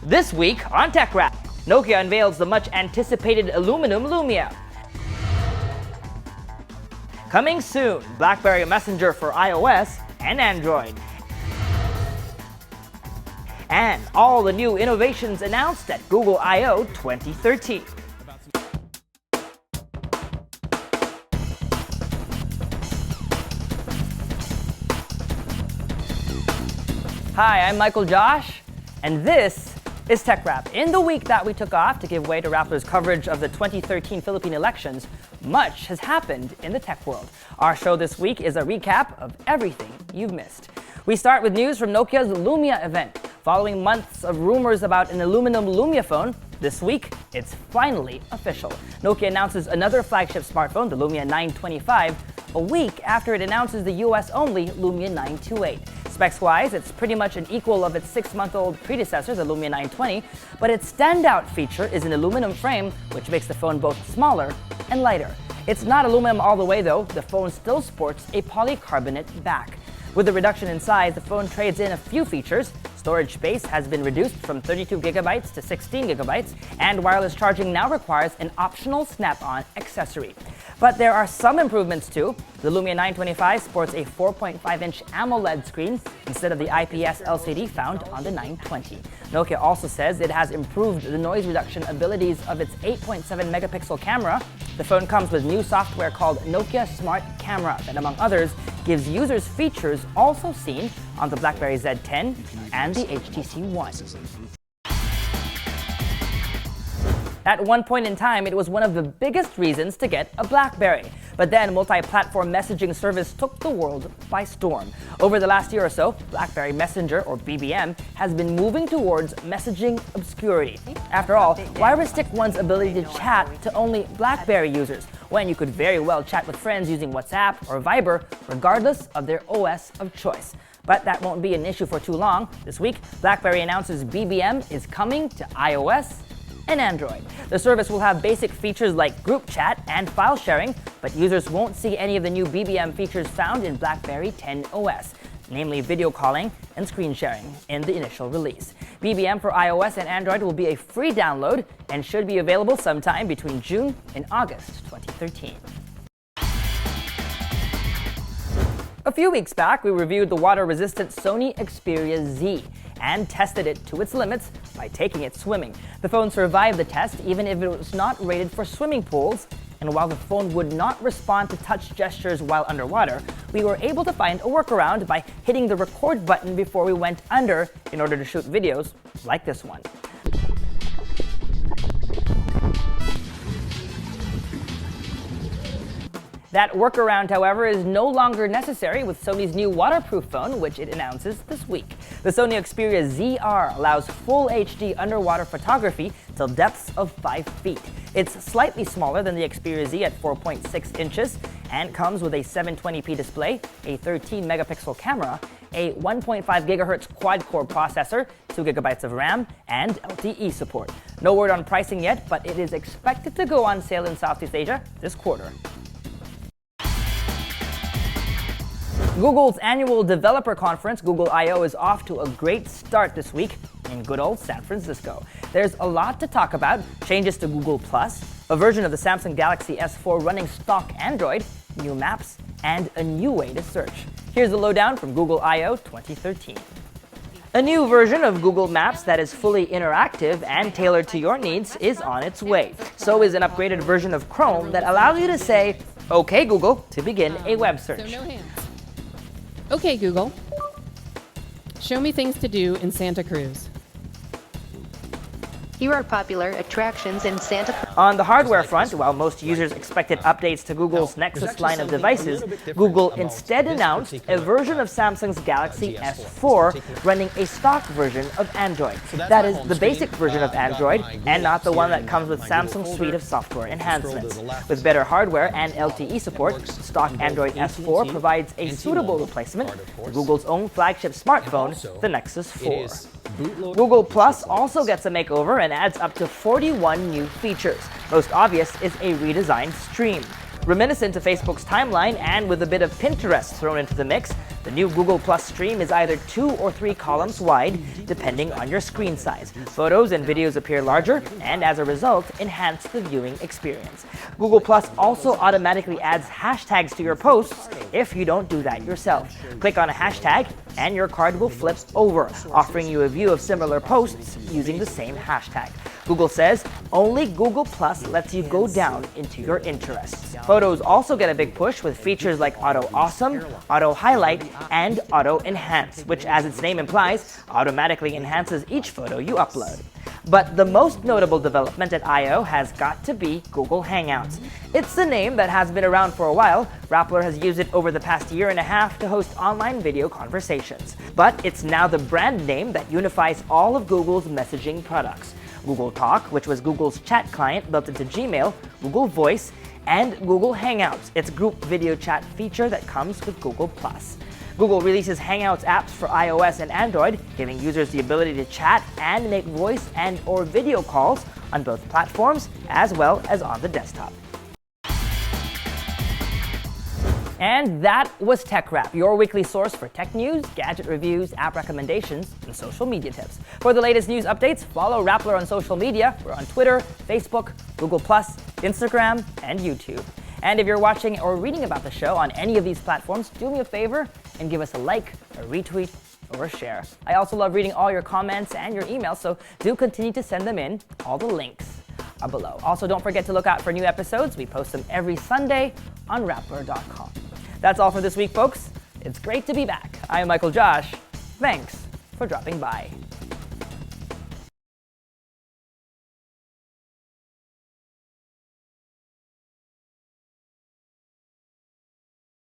This week on TechRap, Nokia unveils the much-anticipated aluminum Lumia. Coming soon, Blackberry Messenger for iOS and Android. And all the new innovations announced at Google I/O 2013. Hi, I'm Michael Josh, and this is TechRap. In the week that we took off to give way to Rappler's coverage of the 2013 Philippine elections, much has happened in the tech world. Our show this week is a recap of everything you've missed. We start with news from Nokia's Lumia event. Following months of rumors about an aluminum Lumia phone, this week, it's finally official. Nokia announces another flagship smartphone, the Lumia 925, a week after it announces the US-only Lumia 928. Specs-wise, it's pretty much an equal of its 6-month-old predecessor, the Lumia 920, but its standout feature is an aluminum frame, which makes the phone both smaller and lighter. It's not aluminum all the way though, the phone still sports a polycarbonate back. With the reduction in size, the phone trades in a few features. Storage space has been reduced from 32 gigabytes to 16 gigabytes, and wireless charging now requires an optional snap-on accessory. But there are some improvements too. The Lumia 925 sports a 4.5-inch AMOLED screen instead of the IPS LCD found on the 920. Nokia also says it has improved the noise reduction abilities of its 8.7-megapixel camera. The phone comes with new software called Nokia Smart Camera that, among others, gives users features also seen on the Blackberry Z10 and the HTC One. At one point in time, it was one of the biggest reasons to get a BlackBerry. But then multi-platform messaging service took the world by storm. Over the last year or so, Blackberry Messenger, or BBM, has been moving towards messaging obscurity. After all, why restrict one's ability to chat to only BlackBerry users, when you could very well chat with friends using WhatsApp or Viber, regardless of their OS of choice? But that won't be an issue for too long. This week, BlackBerry announces BBM is coming to iOS and Android. The service will have basic features like group chat and file sharing, but users won't see any of the new BBM features found in BlackBerry 10 OS, namely video calling and screen sharing in the initial release. BBM for iOS and Android will be a free download and should be available sometime between June and August 2013. A few weeks back, we reviewed the water-resistant Sony Xperia Z and tested it to its limits by taking it swimming. The phone survived the test even if it was not rated for swimming pools, and while the phone would not respond to touch gestures while underwater, we were able to find a workaround by hitting the record button before we went under in order to shoot videos like this one. That workaround, however, is no longer necessary with Sony's new waterproof phone, which it announces this week. The Sony Xperia ZR allows full HD underwater photography till depths of 5 feet. It's slightly smaller than the Xperia Z at 4.6 inches and comes with a 720p display, a 13-megapixel camera, a 1.5 GHz quad-core processor, 2 GB of RAM, and LTE support. No word on pricing yet, but it is expected to go on sale in Southeast Asia this quarter. Google's annual developer conference, Google I/O, is off to a great start this week in good old San Francisco. There's a lot to talk about: changes to Google+, a version of the Samsung Galaxy S4 running stock Android, new maps, and a new way to search. Here's the lowdown from Google I/O 2013. A new version of Google Maps that is fully interactive and tailored to your needs is on its way. So is an upgraded version of Chrome that allows you to say, "Okay, Google," to begin a web search. So no hands. Okay, Google, show me things to do in Santa Cruz. Here are popular attractions in Santa Cruz. On the hardware front, while most users expected updates to Google's Nexus line of devices, Google instead announced a version of Samsung's Galaxy S4 running a stock version of Android. That is, the basic version of Android, and not the one that comes with Samsung's suite of software enhancements. With better hardware and LTE support, stock Android S4 provides a suitable replacement for Google's own flagship smartphone, the Nexus 4. Google Plus also gets a makeover and adds up to 41 new features. Most obvious is a redesigned stream. Reminiscent to Facebook's timeline and with a bit of Pinterest thrown into the mix, The new Google Plus Stream is either 2 or 3 columns wide, depending on your screen size. Photos and videos appear larger, and as a result, enhance the viewing experience. Google Plus also automatically adds hashtags to your posts if you don't do that yourself. Click on a hashtag, and your card will flip over, offering you a view of similar posts using the same hashtag. Google says only Google Plus lets you go down into your interests. Photos also get a big push with features like Auto Awesome, Auto Highlight, and Auto Enhance, which, as its name implies, automatically enhances each photo you upload. But the most notable development at I/O has got to be Google Hangouts. It's a name that has been around for a while. Rappler has used it over the past year and a half to host online video conversations. But it's now the brand name that unifies all of Google's messaging products. Google Talk, which was Google's chat client built into Gmail, Google Voice, and Google Hangouts, its group video chat feature that comes with Google+. Google releases Hangouts apps for iOS and Android, giving users the ability to chat and make voice and/or video calls on both platforms as well as on the desktop. And that was TechRap, your weekly source for tech news, gadget reviews, app recommendations, and social media tips. For the latest news updates, follow Rappler on social media. We're on Twitter, Facebook, Google+, Instagram, and YouTube. And if you're watching or reading about the show on any of these platforms, do me a favor and give us a like, a retweet, or a share. I also love reading all your comments and your emails, so do continue to send them in. All the links are below. Also, don't forget to look out for new episodes. We post them every Sunday on Rappler.com. That's all for this week, folks. It's great to be back. I'm Michael Josh. Thanks for dropping by.